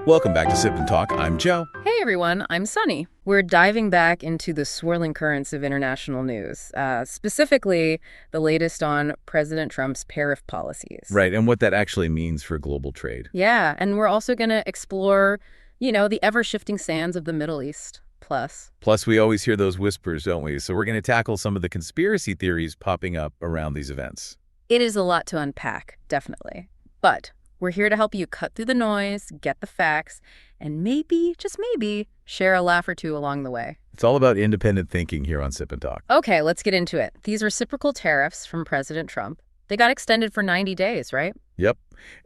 Welcome back to Sip and Talk. I'm Joe. Hey everyone, I'm Sunny. We're diving back into the swirling currents of international news, specifically the latest on President Trump's tariff policies. Right, and what that actually means for global trade. Yeah, and we're also going to explore, the ever-shifting sands of the Middle East. Plus, we always hear those whispers, don't we? So we're going to tackle some of the conspiracy theories popping up around these events. It is a lot to unpack, definitely. But we're here to help you cut through the noise, get the facts, and maybe, just maybe, share a laugh or two along the way. It's all about independent thinking here on Sip and Talk. Okay, let's get into it. These reciprocal tariffs from President Trump, they got extended for 90 days, right? Yep.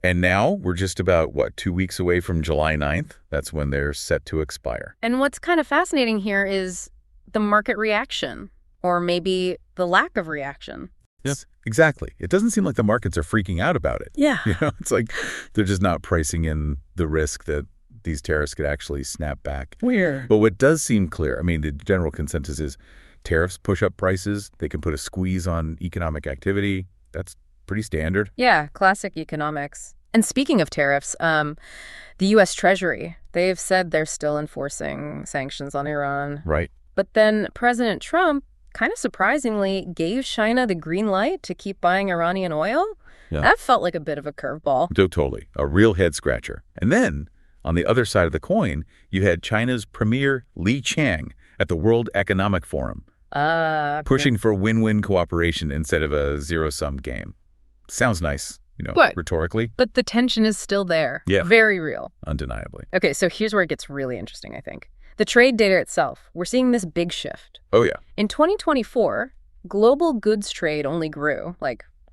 And now we're just about, 2 weeks away from July 9th? That's when they're set to expire. And what's kind of fascinating here is the market reaction, or maybe the lack of reaction. Yes, exactly. It doesn't seem like the markets are freaking out about it. Yeah. It's like they're just not pricing in the risk that these tariffs could actually snap back. Weird. But what does seem clear, the general consensus is tariffs push up prices. They can put a squeeze on economic activity. That's pretty standard. Yeah, classic economics. And speaking of tariffs, the U.S. Treasury, they've said they're still enforcing sanctions on Iran. Right. But then President Trump, kind of surprisingly, gave China the green light to keep buying Iranian oil. Yeah. That felt like a bit of a curveball. Totally. A real head scratcher. And then, on the other side of the coin, you had China's premier Li Qiang at the World Economic Forum, pushing for win-win cooperation instead of a zero-sum game. Sounds nice, rhetorically. But the tension is still there. Yeah. Very real. Undeniably. Okay, so here's where it gets really interesting, I think. The trade data itself, we're seeing this big shift. Oh, yeah. In 2024, global goods trade only grew,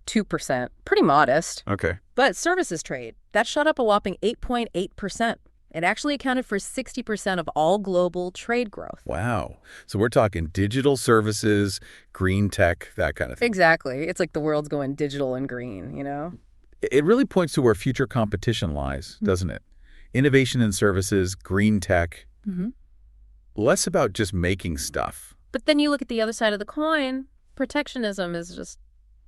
2%. Pretty modest. Okay. But services trade, that shot up a whopping 8.8%. It actually accounted for 60% of all global trade growth. Wow. So we're talking digital services, green tech, that kind of thing. Exactly. It's like the world's going digital and green, It really points to where future competition lies, doesn't it? Innovation in services, green tech. Mm-hmm. Less about just making stuff. But then you look at the other side of the coin, protectionism is just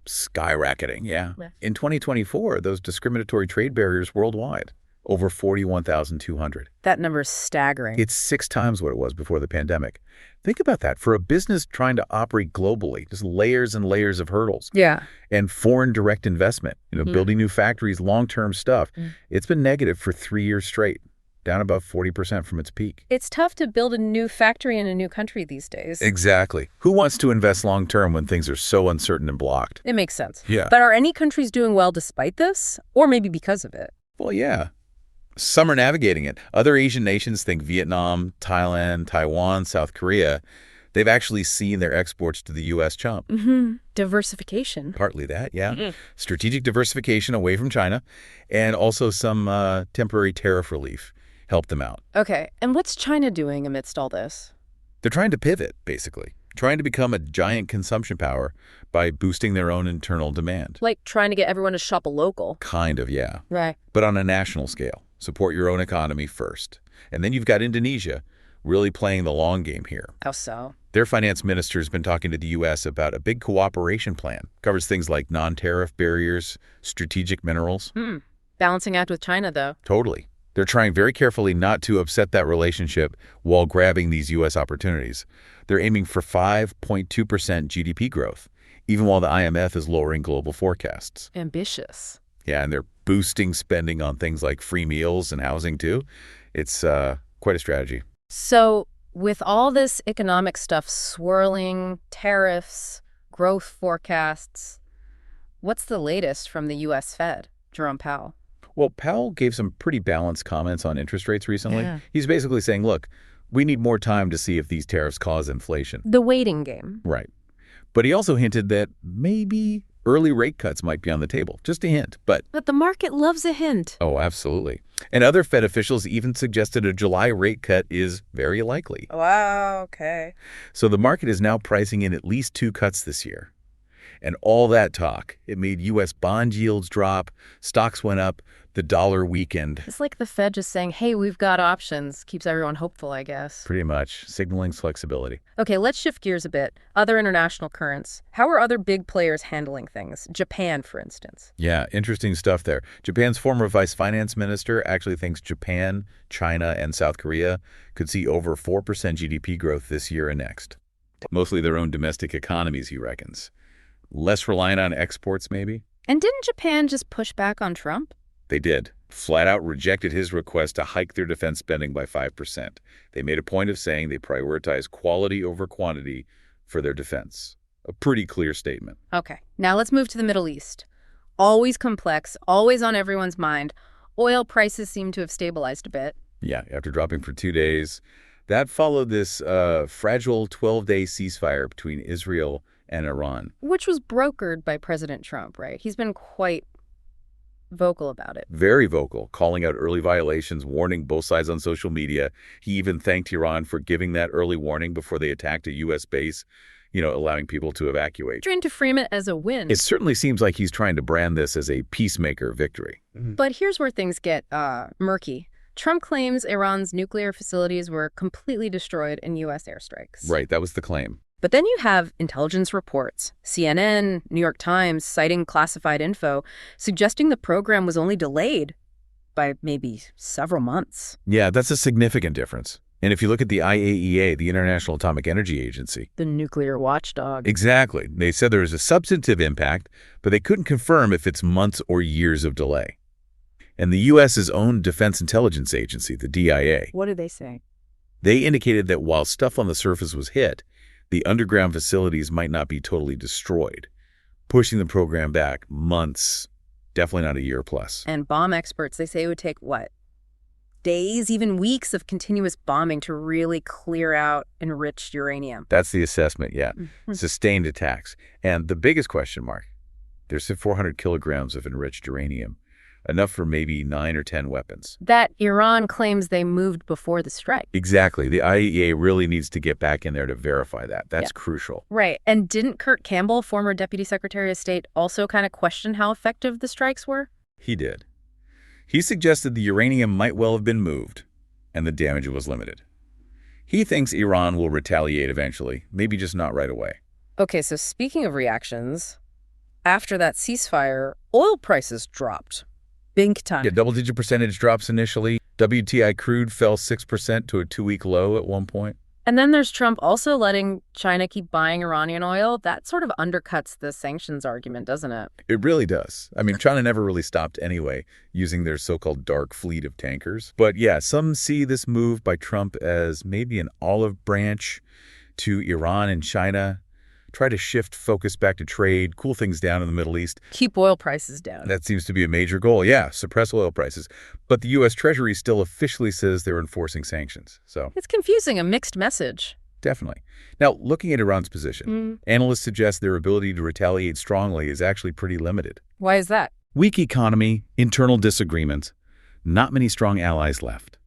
skyrocketing, yeah. In 2024, those discriminatory trade barriers worldwide, over 41,200. That number is staggering. It's 6 times what it was before the pandemic. Think about that. For a business trying to operate globally, just layers and layers of hurdles. Yeah. And foreign direct investment, building new factories, long-term stuff. It's been negative for 3 years straight, down about 40% from its peak. It's tough to build a new factory in a new country these days. Exactly. Who wants to invest long-term when things are so uncertain and blocked? It makes sense. Yeah. But are any countries doing well despite this? Or maybe because of it? Well, yeah. Some are navigating it. Other Asian nations, think Vietnam, Thailand, Taiwan, South Korea, they've actually seen their exports to the U.S. jump. Mm-hmm. Diversification. Partly that, yeah. Strategic diversification away from China, and also some temporary tariff relief helped them out. Okay, and what's China doing amidst all this? They're trying to pivot, basically. Trying to become a giant consumption power by boosting their own internal demand. Like trying to get everyone to shop a local. Kind of, yeah. Right. But on a national scale. Support your own economy first. And then you've got Indonesia really playing the long game here. How so? Their finance minister has been talking to the U.S. about a big cooperation plan. Covers things like non-tariff barriers, strategic minerals. Balancing act with China, though. Totally. They're trying very carefully not to upset that relationship while grabbing these U.S. opportunities. They're aiming for 5.2% GDP growth, even while the IMF is lowering global forecasts. Ambitious. Yeah, and they're boosting spending on things like free meals and housing, too. It's quite a strategy. So with all this economic stuff swirling, tariffs, growth forecasts, what's the latest from the U.S. Fed, Jerome Powell? Well, Powell gave some pretty balanced comments on interest rates recently. Yeah. He's basically saying, look, we need more time to see if these tariffs cause inflation. The waiting game. Right. But he also hinted that maybe early rate cuts might be on the table. Just a hint, but the market loves a hint. Oh, absolutely. And other Fed officials even suggested a July rate cut is very likely. Wow, okay. So the market is now pricing in at least 2 cuts this year. And all that talk, it made U.S. bond yields drop, stocks went up, the dollar weakened. It's like the Fed just saying, hey, we've got options. Keeps everyone hopeful, I guess. Pretty much, signaling flexibility. Okay, let's shift gears a bit. Other international currents. How are other big players handling things? Japan, for instance. Yeah, interesting stuff there. Japan's former vice finance minister actually thinks Japan, China, and South Korea could see over 4% GDP growth this year and next. Mostly their own domestic economies, he reckons. Less reliant on exports, maybe? And didn't Japan just push back on Trump? They did. Flat out rejected his request to hike their defense spending by 5%. They made a point of saying they prioritize quality over quantity for their defense. A pretty clear statement. Okay, now let's move to the Middle East. Always complex, always on everyone's mind. Oil prices seem to have stabilized a bit. Yeah, after dropping for 2 days. That followed this fragile 12-day ceasefire between Israel and Iran. Which was brokered by President Trump, right? He's been quite vocal about it. Very vocal, calling out early violations, warning both sides on social media. He even thanked Iran for giving that early warning before they attacked a U.S. base, allowing people to evacuate. Trying to frame it as a win. It certainly seems like he's trying to brand this as a peacemaker victory. But here's where things get murky. Trump claims Iran's nuclear facilities were completely destroyed in U.S. airstrikes. Right, that was the claim. But then you have intelligence reports, CNN, New York Times citing classified info, suggesting the program was only delayed by maybe several months. Yeah, that's a significant difference. And if you look at the IAEA, the International Atomic Energy Agency. The nuclear watchdog. Exactly. They said there was a substantive impact, but they couldn't confirm if it's months or years of delay. And the U.S.'s own Defense Intelligence Agency, the DIA. What did they say? They indicated that while stuff on the surface was hit, the underground facilities might not be totally destroyed, pushing the program back months, definitely not a year plus. And bomb experts, they say it would take, what, days, even weeks of continuous bombing to really clear out enriched uranium? That's the assessment, yeah. Sustained attacks. And the biggest question mark, there's 400 kilograms of enriched uranium. Enough for maybe 9 or 10 weapons. That Iran claims they moved before the strike. Exactly. The IAEA really needs to get back in there to verify that. That's crucial. Right. And didn't Kurt Campbell, former Deputy Secretary of State, also kind of question how effective the strikes were? He did. He suggested the uranium might well have been moved, and the damage was limited. He thinks Iran will retaliate eventually, maybe just not right away. Okay, so speaking of reactions, after that ceasefire, oil prices dropped. Big time. Yeah, double-digit percentage drops initially. WTI crude fell 6% to a 2-week low at one point. And then there's Trump also letting China keep buying Iranian oil. That sort of undercuts the sanctions argument, doesn't it? It really does. I mean, China never really stopped anyway, using their so-called dark fleet of tankers. But yeah, some see this move by Trump as maybe an olive branch to Iran and China. Try to shift focus back to trade, cool things down in the Middle East. Keep oil prices down. That seems to be a major goal. Yeah, suppress oil prices. But the U.S. Treasury still officially says they're enforcing sanctions. So it's confusing, a mixed message. Definitely. Now, looking at Iran's position, analysts suggest their ability to retaliate strongly is actually pretty limited. Why is that? Weak economy, internal disagreements, not many strong allies left.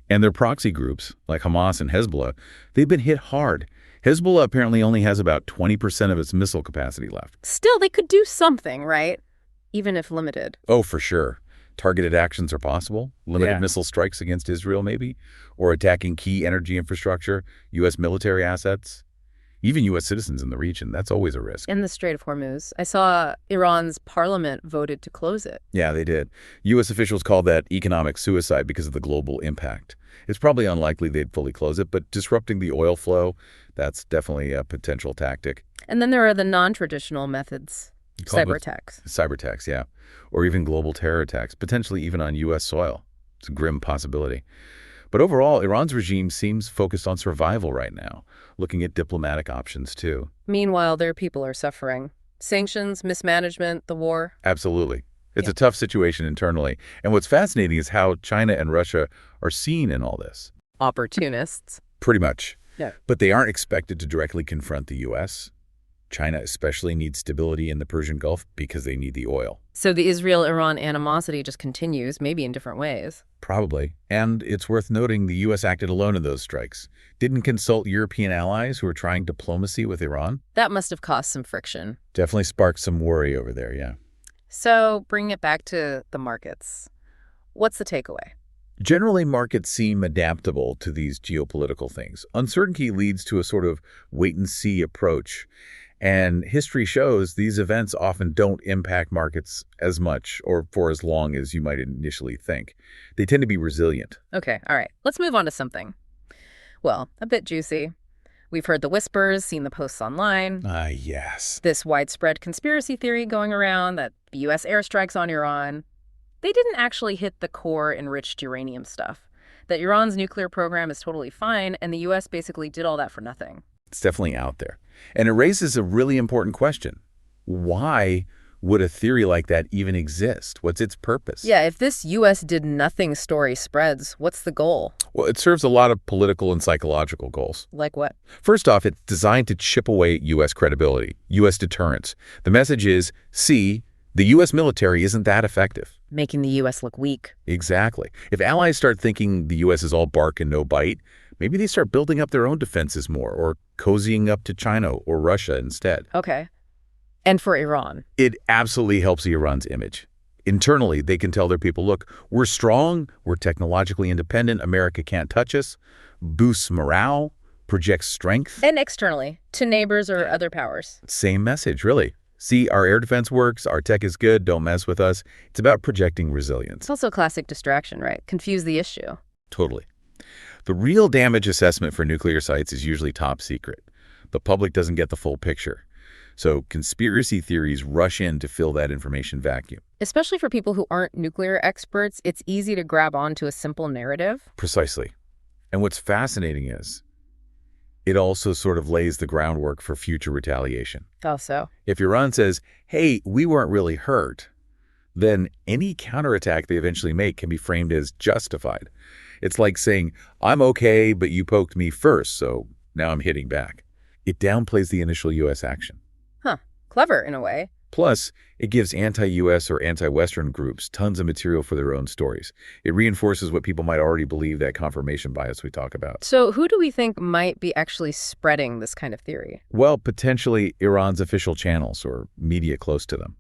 And their proxy groups, like Hamas and Hezbollah, they've been hit hard. Hezbollah apparently only has about 20% of its missile capacity left. Still, they could do something, right? Even if limited. Oh, for sure. Targeted actions are possible. Limited missile strikes against Israel, maybe. Or attacking key energy infrastructure, U.S. military assets. Even U.S. citizens in the region. That's always a risk. In the Strait of Hormuz. I saw Iran's parliament voted to close it. Yeah, they did. U.S. officials called that economic suicide because of the global impact. It's probably unlikely they'd fully close it, but disrupting the oil flow, that's definitely a potential tactic. And then there are the non-traditional methods. Cyber attacks. Cyber attacks, yeah. Or even global terror attacks, potentially even on U.S. soil. It's a grim possibility. But overall, Iran's regime seems focused on survival right now, looking at diplomatic options too. Meanwhile, their people are suffering. Sanctions, mismanagement, the war. Absolutely. It's a tough situation internally. And what's fascinating is how China and Russia are seen in all this. Opportunists. Pretty much. Yeah. But they aren't expected to directly confront the U.S. China especially needs stability in the Persian Gulf because they need the oil. So the Israel-Iran animosity just continues, maybe in different ways. Probably. And it's worth noting the U.S. acted alone in those strikes. Didn't consult European allies who were trying diplomacy with Iran. That must have caused some friction. Definitely sparked some worry over there, yeah. So bringing it back to the markets, what's the takeaway? Generally, markets seem adaptable to these geopolitical things. Uncertainty leads to a sort of wait-and-see approach. And history shows these events often don't impact markets as much or for as long as you might initially think. They tend to be resilient. Okay, all right. Let's move on to something, well, a bit juicy. We've heard the whispers, seen the posts online. Yes. This widespread conspiracy theory going around that the U.S. airstrikes on Iran, they didn't actually hit the core enriched uranium stuff. That Iran's nuclear program is totally fine, and the U.S. basically did all that for nothing. It's definitely out there. And it raises a really important question. Why would a theory like that even exist? What's its purpose? Yeah, if this U.S. did nothing story spreads, what's the goal? Well, it serves a lot of political and psychological goals. Like what? First off, it's designed to chip away U.S. credibility, U.S. deterrence. The message is, see, the U.S. military isn't that effective. Making the U.S. look weak. Exactly. If allies start thinking the U.S. is all bark and no bite, maybe they start building up their own defenses more or cozying up to China or Russia instead. Okay. And for Iran? It absolutely helps Iran's image. Internally, they can tell their people, look, we're strong, we're technologically independent, America can't touch us, boosts morale, projects strength. And externally, to neighbors or other powers. Same message, really. See, our air defense works, our tech is good, don't mess with us. It's about projecting resilience. It's also a classic distraction, right? Confuse the issue. Totally. The real damage assessment for nuclear sites is usually top secret. The public doesn't get the full picture. So conspiracy theories rush in to fill that information vacuum. Especially for people who aren't nuclear experts, it's easy to grab onto a simple narrative. Precisely. And what's fascinating is it also sort of lays the groundwork for future retaliation. Oh, so? If Iran says, hey, we weren't really hurt, then any counterattack they eventually make can be framed as justified. It's like saying, I'm okay, but you poked me first, so now I'm hitting back. It downplays the initial U.S. action. Huh. Clever, in a way. Plus, it gives anti-U.S. or anti-Western groups tons of material for their own stories. It reinforces what people might already believe, that confirmation bias we talk about. So who do we think might be actually spreading this kind of theory? Well, potentially Iran's official channels or media close to them.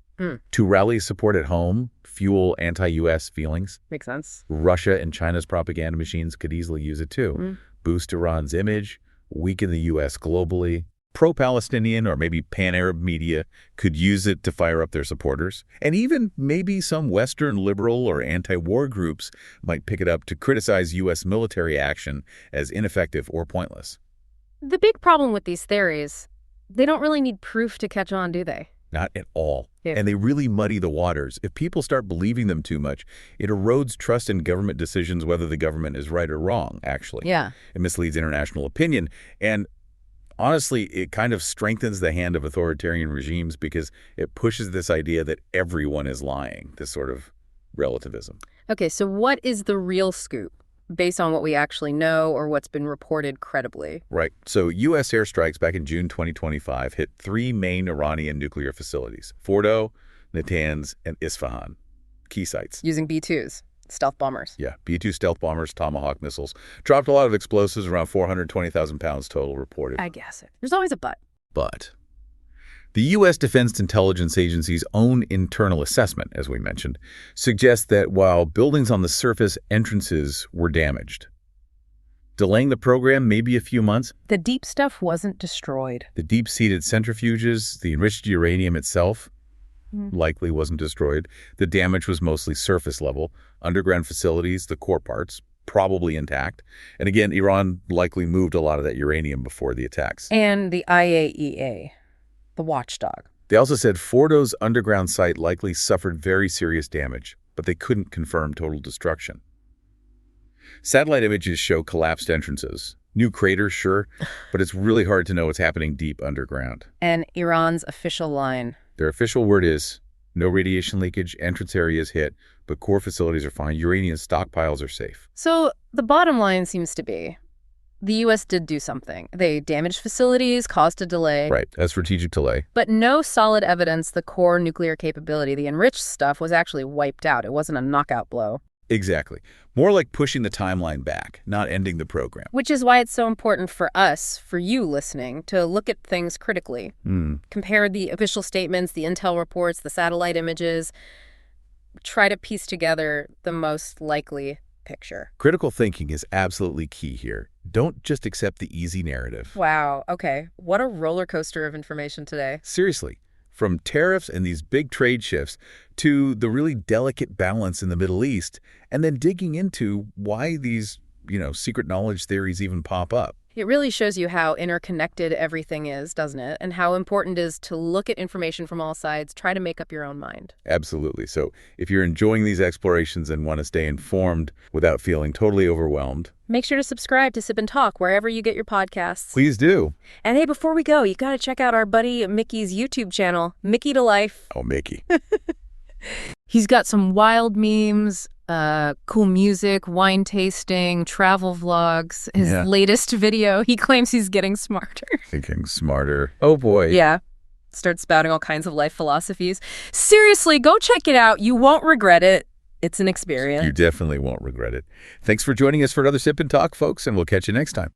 To rally support at home, fuel anti-U.S. feelings. Makes sense. Russia and China's propaganda machines could easily use it too. Boost Iran's image, weaken the U.S. globally. Pro-Palestinian or maybe pan-Arab media could use it to fire up their supporters. And even maybe some Western liberal or anti-war groups might pick it up to criticize U.S. military action as ineffective or pointless. The big problem with these theories, they don't really need proof to catch on, do they? Not at all. Yeah. And they really muddy the waters. If people start believing them too much, it erodes trust in government decisions, whether the government is right or wrong, actually. Yeah. It misleads international opinion. And honestly, it kind of strengthens the hand of authoritarian regimes because it pushes this idea that everyone is lying, this sort of relativism. Okay, so what is the real scoop based on what we actually know or what's been reported credibly? Right. So U.S. airstrikes back in June 2025 hit 3 main Iranian nuclear facilities: Fordo, Natanz, and Isfahan. Key sites. Using B-2s, stealth bombers. Yeah, B-2 stealth bombers, Tomahawk missiles. Dropped a lot of explosives, around 420,000 pounds total reported. I guess it. There's always a but. But the U.S. Defense Intelligence Agency's own internal assessment, as we mentioned, suggests that while buildings on the surface entrances were damaged, delaying the program maybe a few months. The deep stuff wasn't destroyed. The deep-seated centrifuges, the enriched uranium itself, likely wasn't destroyed. The damage was mostly surface level. Underground facilities, the core parts, probably intact. And again, Iran likely moved a lot of that uranium before the attacks. And the IAEA, the watchdog. They also said Fordo's underground site likely suffered very serious damage, but they couldn't confirm total destruction. Satellite images show collapsed entrances. New craters, sure, but it's really hard to know what's happening deep underground. And Iran's official line. Their official word is, no radiation leakage, entrance areas hit, but core facilities are fine. Uranium stockpiles are safe. So the bottom line seems to be, the U.S. did do something. They damaged facilities, caused a delay. Right, a strategic delay. But no solid evidence the core nuclear capability, the enriched stuff, was actually wiped out. It wasn't a knockout blow. Exactly. More like pushing the timeline back, not ending the program. Which is why it's so important for us, for you listening, to look at things critically. Compare the official statements, the intel reports, the satellite images. Try to piece together the most likely picture. Critical thinking is absolutely key here. Don't just accept the easy narrative. Wow, okay. What a roller coaster of information today. Seriously. From tariffs and these big trade shifts to the really delicate balance in the Middle East, and then digging into why these, secret knowledge theories even pop up. It really shows you how interconnected everything is, doesn't it? And how important it is to look at information from all sides, try to make up your own mind. Absolutely. So if you're enjoying these explorations and want to stay informed without feeling totally overwhelmed, make sure to subscribe to Sip&Talk wherever you get your podcasts. Please do. And hey, before we go, you got to check out our buddy Mickey's YouTube channel, Mickytolife. Oh, Mickey. He's got some wild memes, cool music, wine tasting, travel vlogs. His latest video, he claims he's getting smarter. Thinking smarter. Oh, boy. Yeah. Start spouting all kinds of life philosophies. Seriously, go check it out. You won't regret it. It's an experience. You definitely won't regret it. Thanks for joining us for another Sip and Talk, folks, and we'll catch you next time.